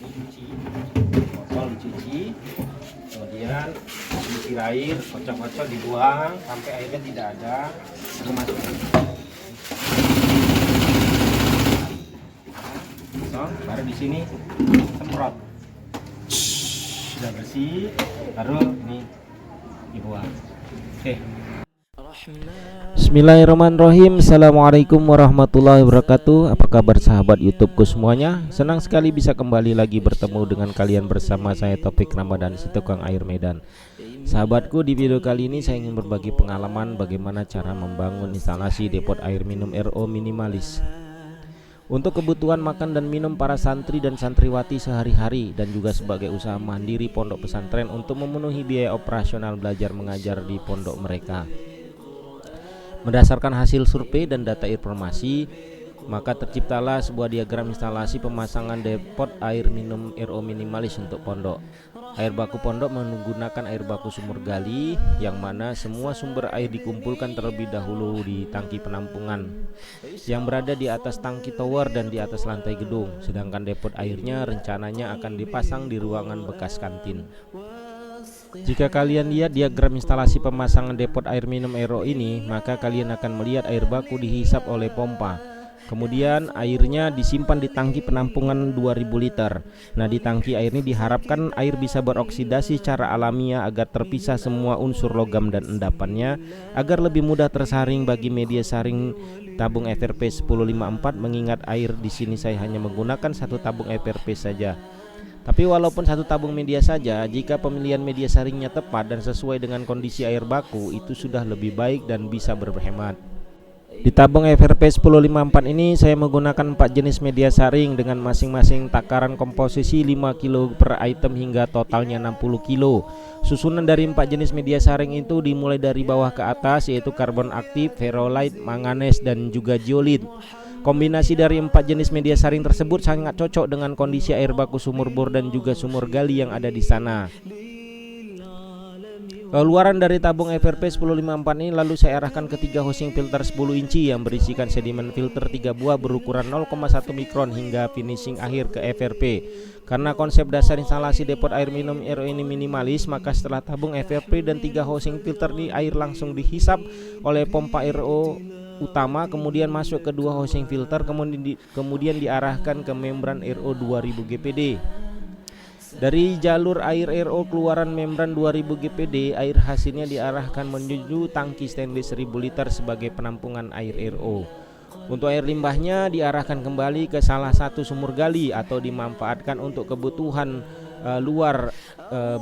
dicuci, botol dicuci, kemudian diisi air, kocok-kocok, dibuang sampai airnya tidak ada, lalu masukkan. So, baru di sini semprot, sudah bersih, baru ini dibuang. Oke. Bismillahirrahmanirrahim. Assalamualaikum warahmatullahi wabarakatuh. Apa kabar sahabat YouTubeku semuanya? Senang sekali bisa kembali lagi bertemu dengan kalian bersama saya Taufik Ramadan, si tukang air Medan. Sahabatku, di video kali ini saya ingin berbagi pengalaman bagaimana cara membangun instalasi depot air minum RO minimalis untuk kebutuhan makan dan minum para santri dan santriwati sehari-hari, dan juga sebagai usaha mandiri pondok pesantren untuk memenuhi biaya operasional belajar mengajar di pondok mereka. Berdasarkan hasil survei dan data informasi, maka terciptalah sebuah diagram instalasi pemasangan depot air minum RO minimalis untuk pondok. Air baku pondok menggunakan air baku sumur gali, yang mana semua sumber air dikumpulkan terlebih dahulu di tangki penampungan yang berada di atas tangki tower dan di atas lantai gedung. Sedangkan depot airnya rencananya akan dipasang di ruangan bekas kantin. Jika kalian lihat diagram instalasi pemasangan depot air minum RO ini, maka kalian akan melihat air baku dihisap oleh pompa. Kemudian airnya disimpan di tangki penampungan 2000 liter. Nah, di tangki air ini diharapkan air bisa beroksidasi secara alamiah agar terpisah semua unsur logam dan endapannya, agar lebih mudah tersaring bagi media saring tabung FRP 1054. Mengingat air di sini saya hanya menggunakan satu tabung FRP saja. Tapi walaupun satu tabung media saja, jika pemilihan media saringnya tepat dan sesuai dengan kondisi air baku, itu sudah lebih baik dan bisa berhemat. Di tabung FRP 1054 ini saya menggunakan 4 jenis media saring dengan masing-masing takaran komposisi 5 kg per item hingga totalnya 60 kg. Susunan dari 4 jenis media saring itu dimulai dari bawah ke atas, yaitu karbon aktif, ferrolite, manganes, dan juga zeolit. Kombinasi dari 4 jenis media saring tersebut sangat cocok dengan kondisi air baku sumur bor dan juga sumur gali yang ada di sana. Keluaran dari tabung FRP 1054 ini lalu saya arahkan ke 3 housing filter 10 inci yang berisikan sedimen filter 3 buah berukuran 0,1 mikron hingga finishing akhir ke FRP. Karena konsep dasar instalasi depot air minum RO ini minimalis, maka setelah tabung FRP dan 3 housing filter ini, air langsung dihisap oleh pompa RO utama, kemudian masuk ke 2 housing filter, kemudian diarahkan ke membran RO 2000 GPD. Dari jalur air RO keluaran membran 2000 GPD, air hasilnya diarahkan menuju tangki stainless 1000 liter sebagai penampungan air RO. Untuk air limbahnya diarahkan kembali ke salah satu sumur gali atau dimanfaatkan untuk kebutuhan luar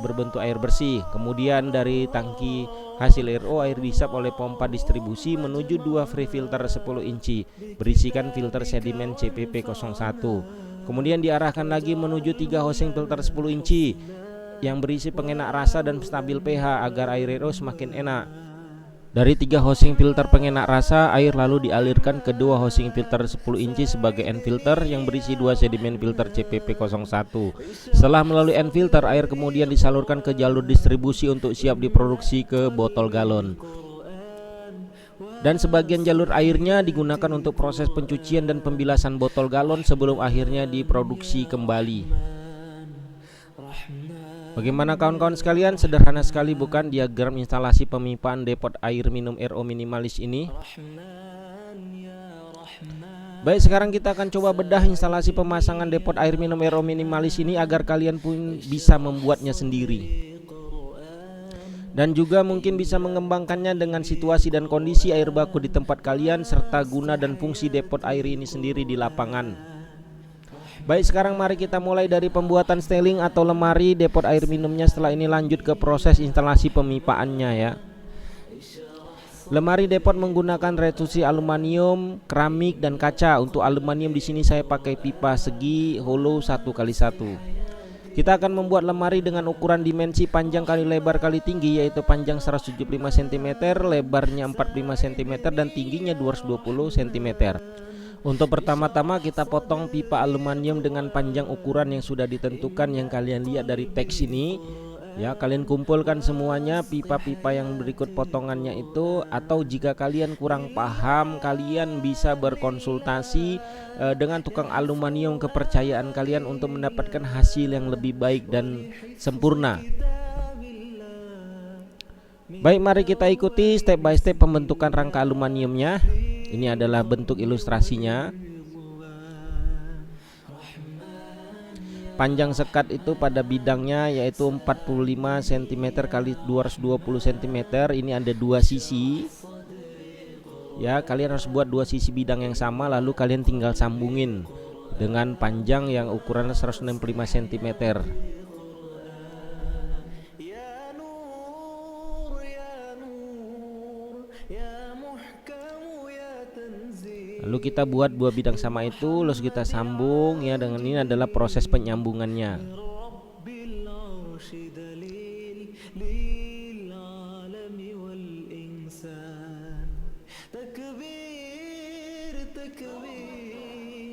berbentuk air bersih. Kemudian dari tangki hasil RO, air dihisap oleh pompa distribusi menuju 2 free filter 10 inci berisikan filter sedimen CPP01. Kemudian diarahkan lagi menuju 3 housing filter 10 inci yang berisi pengenak rasa dan stabil pH agar air RO semakin enak. Dari 3 housing filter pengenak rasa, air lalu dialirkan ke 2 housing filter 10 inci sebagai end filter yang berisi 2 sedimen filter CPP01. Setelah melalui end filter, air kemudian disalurkan ke jalur distribusi untuk siap diproduksi ke botol galon. Dan sebagian jalur airnya digunakan untuk proses pencucian dan pembilasan botol galon sebelum akhirnya diproduksi kembali. Bagaimana kawan-kawan sekalian, sederhana sekali bukan diagram instalasi pemipaan depot air minum RO minimalis ini? Baik, sekarang kita akan coba bedah instalasi pemasangan depot air minum RO minimalis ini agar kalian pun bisa membuatnya sendiri dan juga mungkin bisa mengembangkannya dengan situasi dan kondisi air baku di tempat kalian serta guna dan fungsi depot air ini sendiri di lapangan. Baik, sekarang mari kita mulai dari pembuatan styling atau lemari depot air minumnya. Setelah ini lanjut ke proses instalasi pemipaannya ya. Lemari depot menggunakan reduksi aluminium, keramik, dan kaca. Untuk aluminium di sini saya pakai pipa segi hollow 1x1. Kita akan membuat lemari dengan ukuran dimensi panjang kali lebar kali tinggi, yaitu panjang 175 cm, lebarnya 45 cm, dan tingginya 220 cm. Untuk pertama-tama kita potong pipa aluminium dengan panjang ukuran yang sudah ditentukan yang kalian lihat dari teks ini. Ya, kalian kumpulkan semuanya pipa-pipa yang berikut potongannya itu, atau jika kalian kurang paham, kalian bisa berkonsultasi dengan tukang aluminium kepercayaan kalian untuk mendapatkan hasil yang lebih baik dan sempurna. Baik, mari kita ikuti step by step pembentukan rangka aluminiumnya. Ini adalah bentuk ilustrasinya. Panjang sekat itu pada bidangnya yaitu 45 cm kali 220 cm. Ini ada dua sisi. Ya, kalian harus buat dua sisi bidang yang sama, lalu kalian tinggal sambungin dengan panjang yang ukurannya 165 cm. Lalu kita buat dua bidang sama itu, lalu kita sambung ya. Dengan ini adalah proses penyambungannya.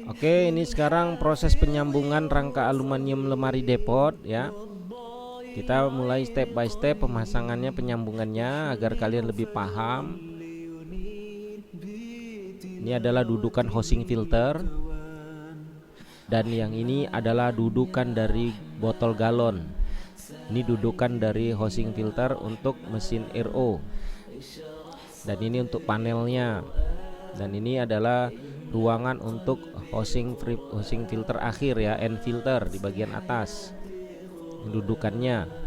Oke, ini sekarang proses penyambungan rangka aluminium lemari depot ya. Kita mulai step by step pemasangannya, penyambungannya agar kalian lebih paham. Ini adalah dudukan housing filter, dan yang ini adalah dudukan dari botol galon. Ini dudukan dari housing filter untuk mesin RO, dan ini untuk panelnya, dan ini adalah ruangan untuk housing filter akhir ya, end filter di bagian atas. Ini dudukannya.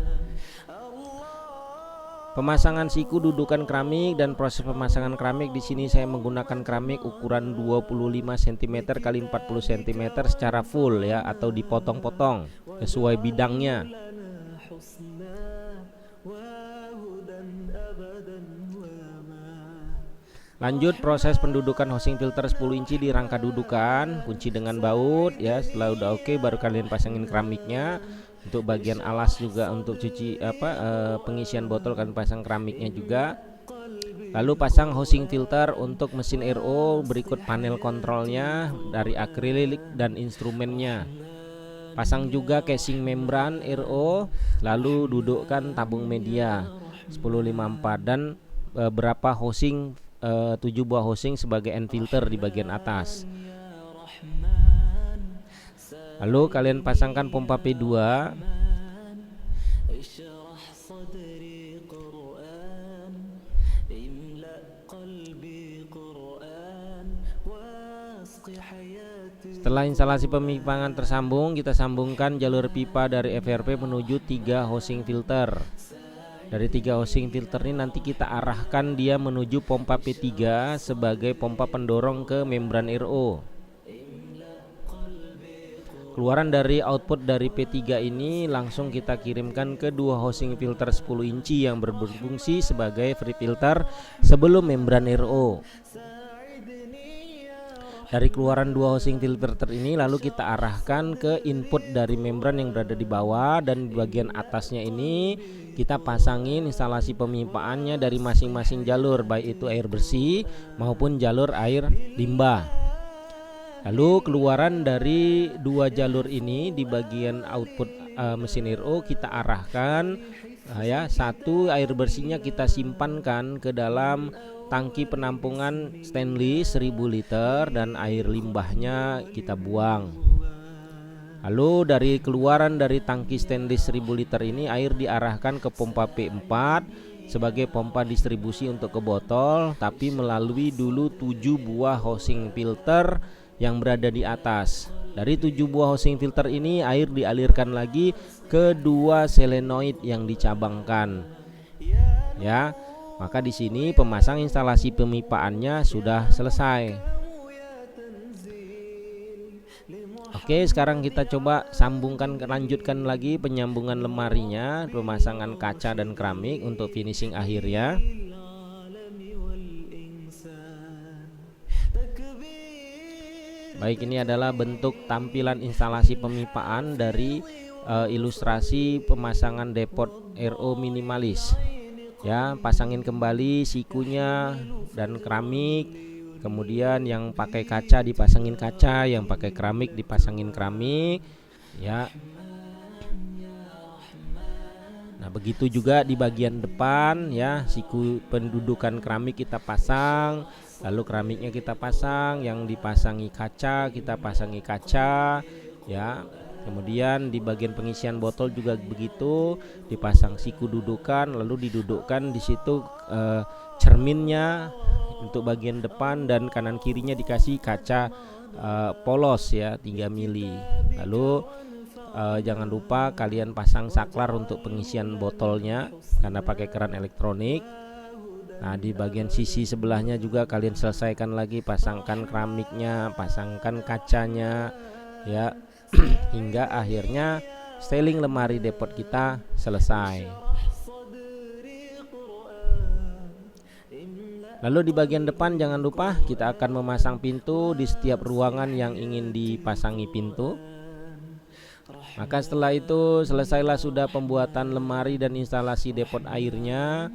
Pemasangan siku dudukan keramik dan proses pemasangan keramik di sini saya menggunakan keramik ukuran 25 cm kali 40 cm secara full ya, atau dipotong-potong sesuai bidangnya. Lanjut proses pendudukan housing filter 10 inci di rangka dudukan, kunci dengan baut ya. Setelah udah oke, baru kalian pasangin keramiknya. Untuk bagian alas juga untuk cuci pengisian botol kan pasang keramiknya juga. Lalu pasang housing filter untuk mesin RO, berikut panel kontrolnya dari akrilik dan instrumennya. Pasang juga casing membran RO, lalu dudukkan tabung media 1054 dan berapa housing, 7 buah housing sebagai end filter di bagian atas. Lalu kalian pasangkan pompa P2. Setelah instalasi pemipangan tersambung, kita sambungkan jalur pipa dari FRP menuju 3 housing filter. Dari 3 housing filter ini nanti kita arahkan dia menuju pompa P3 sebagai pompa pendorong ke membran RO. Keluaran dari output dari P3 ini langsung kita kirimkan ke 2 housing filter 10 inci yang berfungsi sebagai free filter sebelum membran RO. Dari keluaran 2 housing filter ini lalu kita arahkan ke input dari membran yang berada di bawah, dan di bagian atasnya ini kita pasangin instalasi pemipaannya dari masing-masing jalur, baik itu air bersih maupun jalur air limbah. Lalu keluaran dari 2 jalur ini di bagian output mesin RO kita arahkan ya, satu air bersihnya kita simpankan ke dalam tangki penampungan stainless 1000 liter dan air limbahnya kita buang. Lalu dari keluaran dari tangki stainless 1000 liter ini air diarahkan ke pompa P4 sebagai pompa distribusi untuk ke botol, tapi melalui dulu 7 buah housing filter yang berada di atas. Dari 7 buah housing filter ini air dialirkan lagi ke 2 solenoid yang dicabangkan. Ya, maka di sini pemasang instalasi pemipaannya sudah selesai. Oke, sekarang kita coba lanjutkan lagi penyambungan lemarinya, pemasangan kaca dan keramik untuk finishing akhirnya. Baik, ini adalah bentuk tampilan instalasi pemipaan dari ilustrasi pemasangan depot RO minimalis. Ya, pasangin kembali sikunya dan keramik. Kemudian yang pakai kaca dipasangin kaca, yang pakai keramik dipasangin keramik. Ya. Nah, Nah, begitu juga di bagian depan ya, siku pendudukan keramik kita pasang, lalu keramiknya kita pasang, yang dipasangi kaca kita pasangi kaca ya. Kemudian di bagian pengisian botol juga begitu, dipasang siku dudukan, lalu didudukkan di situ cerminnya untuk bagian depan, dan kanan kirinya dikasih kaca polos ya 3 mili. Lalu jangan lupa kalian pasang saklar untuk pengisian botolnya karena pakai keran elektronik. Nah, di bagian sisi sebelahnya juga kalian selesaikan lagi, pasangkan keramiknya, pasangkan kacanya ya hingga akhirnya styling lemari depot kita selesai. Lalu di bagian depan jangan lupa kita akan memasang pintu di setiap ruangan yang ingin dipasangi pintu. Maka setelah itu selesailah sudah pembuatan lemari dan instalasi depot airnya.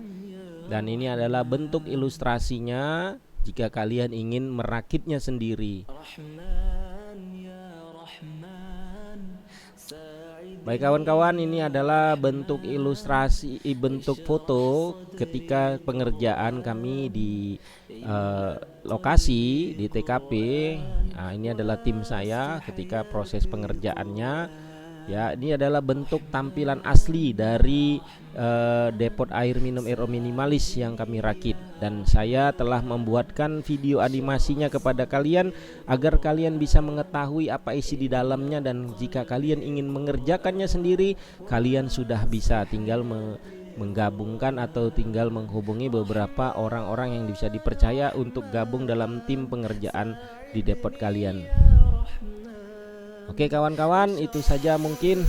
Dan ini adalah bentuk ilustrasinya jika kalian ingin merakitnya sendiri. Baik kawan-kawan, ini adalah bentuk ilustrasi, bentuk foto ketika pengerjaan kami di lokasi di TKP. Nah, ini adalah tim saya ketika proses pengerjaannya. Ya, ini adalah bentuk tampilan asli dari depot air minum RO minimalis yang kami rakit, dan saya telah membuatkan video animasinya kepada kalian agar kalian bisa mengetahui apa isi di dalamnya, dan jika kalian ingin mengerjakannya sendiri, kalian sudah bisa tinggal menggabungkan atau tinggal menghubungi beberapa orang-orang yang bisa dipercaya untuk gabung dalam tim pengerjaan di depot kalian. Oke kawan-kawan, itu saja mungkin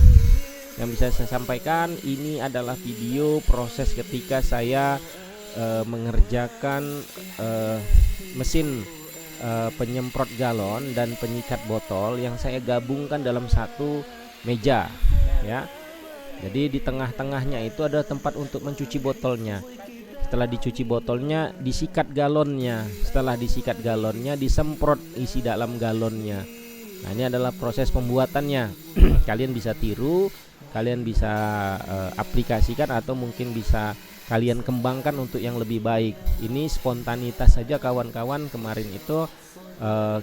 yang bisa saya sampaikan. Ini adalah video proses ketika saya mengerjakan mesin penyemprot galon dan penyikat botol yang saya gabungkan dalam satu meja ya. Jadi di tengah-tengahnya itu ada tempat untuk mencuci botolnya. Setelah dicuci botolnya, disikat galonnya. Setelah disikat galonnya, disemprot isi dalam galonnya. Nah, ini adalah proses pembuatannya. Kalian bisa tiru, kalian bisa aplikasikan, atau mungkin bisa kalian kembangkan untuk yang lebih baik. Ini spontanitas saja kawan-kawan. Kemarin itu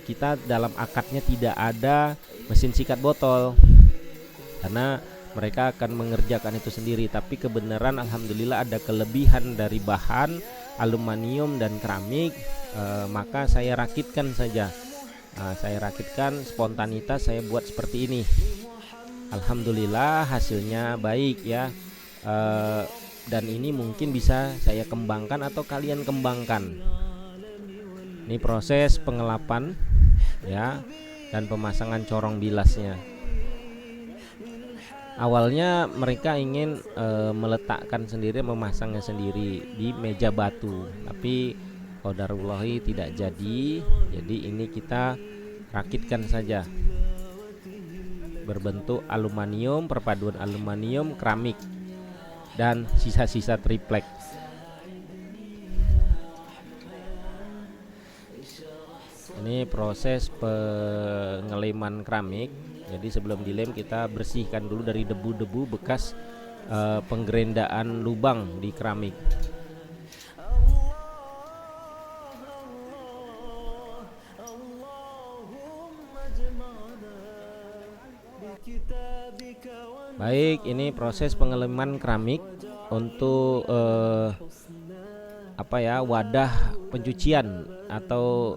kita dalam akadnya tidak ada mesin sikat botol karena mereka akan mengerjakan itu sendiri. Tapi kebenaran alhamdulillah ada kelebihan dari bahan aluminium dan keramik, maka saya rakitkan saja. Saya rakitkan, spontanitas saya buat seperti ini. Alhamdulillah hasilnya baik ya. Dan ini mungkin bisa saya kembangkan atau kalian kembangkan. Ini proses pengelapan ya, dan pemasangan corong bilasnya. Awalnya mereka ingin meletakkan sendiri, memasangnya sendiri di meja batu, tapi qadarullahi tidak jadi. Jadi ini kita rakitkan saja berbentuk aluminium, perpaduan aluminium, keramik, dan sisa-sisa triplek. Ini proses pengeleman keramik. Jadi sebelum dilem kita bersihkan dulu dari debu-debu bekas penggerendaan lubang di keramik. Baik, ini proses pengeleman keramik untuk wadah pencucian atau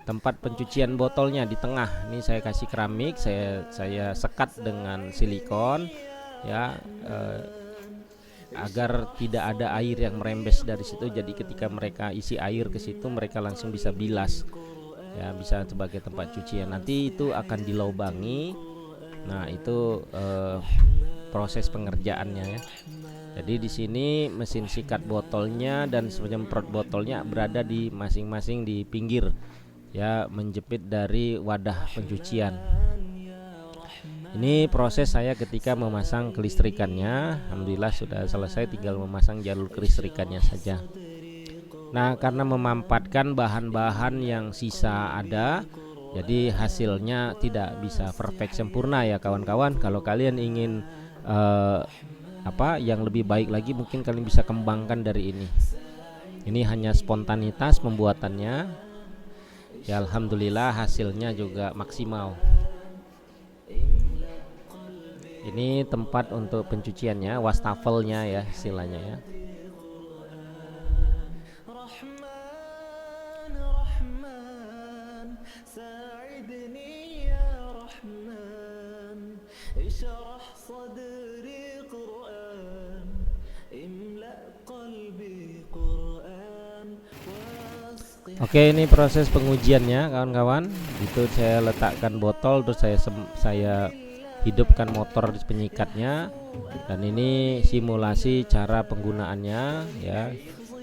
tempat pencucian botolnya di tengah. Ini saya kasih keramik, saya sekat dengan silikon ya, agar tidak ada air yang merembes dari situ. Jadi ketika mereka isi air ke situ, mereka langsung bisa bilas ya, bisa sebagai tempat cucian. Nanti itu akan dilubangi. Nah, itu proses pengerjaannya ya. Jadi di sini mesin sikat botolnya dan penyemprot botolnya berada di masing-masing di pinggir ya, menjepit dari wadah pencucian. Ini proses saya ketika memasang kelistrikannya. Alhamdulillah sudah selesai, tinggal memasang jalur kelistrikannya saja. Nah, karena memampatkan bahan-bahan yang sisa ada, jadi hasilnya tidak bisa perfect sempurna ya kawan-kawan. Kalau kalian ingin yang lebih baik lagi, mungkin kalian bisa kembangkan dari ini. Ini hanya spontanitas pembuatannya. Ya alhamdulillah hasilnya juga maksimal. Ini tempat untuk pencuciannya, wastafelnya ya istilahnya ya. Oke, ini proses pengujiannya kawan-kawan. Itu saya letakkan botol, terus saya hidupkan motor penyikatnya, dan ini simulasi cara penggunaannya ya.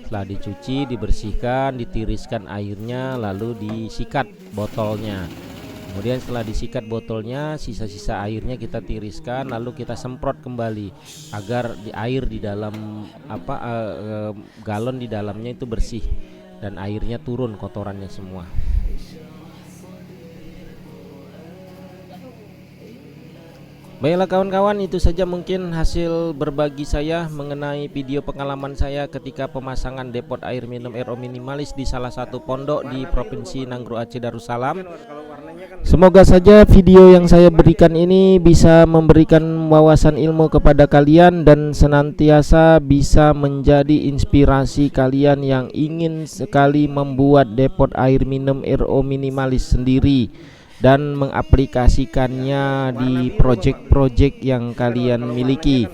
Setelah dicuci, dibersihkan, ditiriskan airnya, lalu disikat botolnya. Kemudian setelah disikat botolnya, sisa-sisa airnya kita tiriskan, lalu kita semprot kembali agar air di dalam galon di dalamnya itu bersih dan airnya turun kotorannya semua. Baiklah kawan-kawan, itu saja mungkin hasil berbagi saya mengenai video pengalaman saya ketika pemasangan depot air minum RO minimalis di salah satu pondok di Provinsi Nanggro Aceh Darussalam. Semoga saja video yang saya berikan ini bisa memberikan wawasan ilmu kepada kalian dan senantiasa bisa menjadi inspirasi kalian yang ingin sekali membuat depot air minum RO minimalis sendiri dan mengaplikasikannya di project-project yang kalian miliki.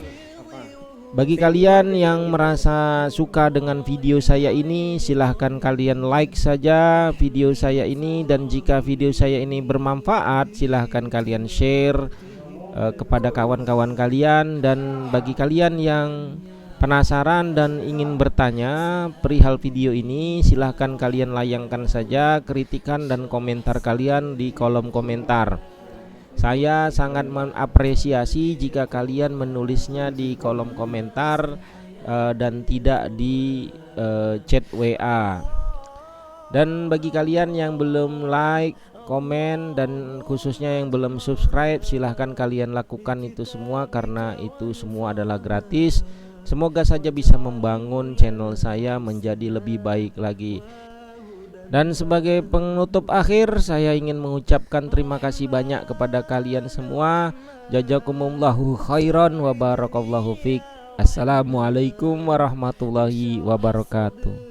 Bagi kalian yang merasa suka dengan video saya ini, silahkan kalian like saja video saya ini, dan jika video saya ini bermanfaat, silahkan kalian share kepada kawan-kawan kalian. Dan bagi kalian yang penasaran dan ingin bertanya perihal video ini, silahkan kalian layangkan saja kritikan dan komentar kalian di kolom komentar. Saya sangat mengapresiasi jika kalian menulisnya di kolom komentar dan tidak di chat WA. Dan bagi kalian yang belum like, komen, dan khususnya yang belum subscribe, silahkan kalian lakukan itu semua karena itu semua adalah gratis. Semoga saja bisa membangun channel saya menjadi lebih baik lagi. Dan sebagai penutup akhir, saya ingin mengucapkan terima kasih banyak kepada kalian semua. Jazakumullahu khairan wa barakallahu fiik. Assalamualaikum warahmatullahi wabarakatuh.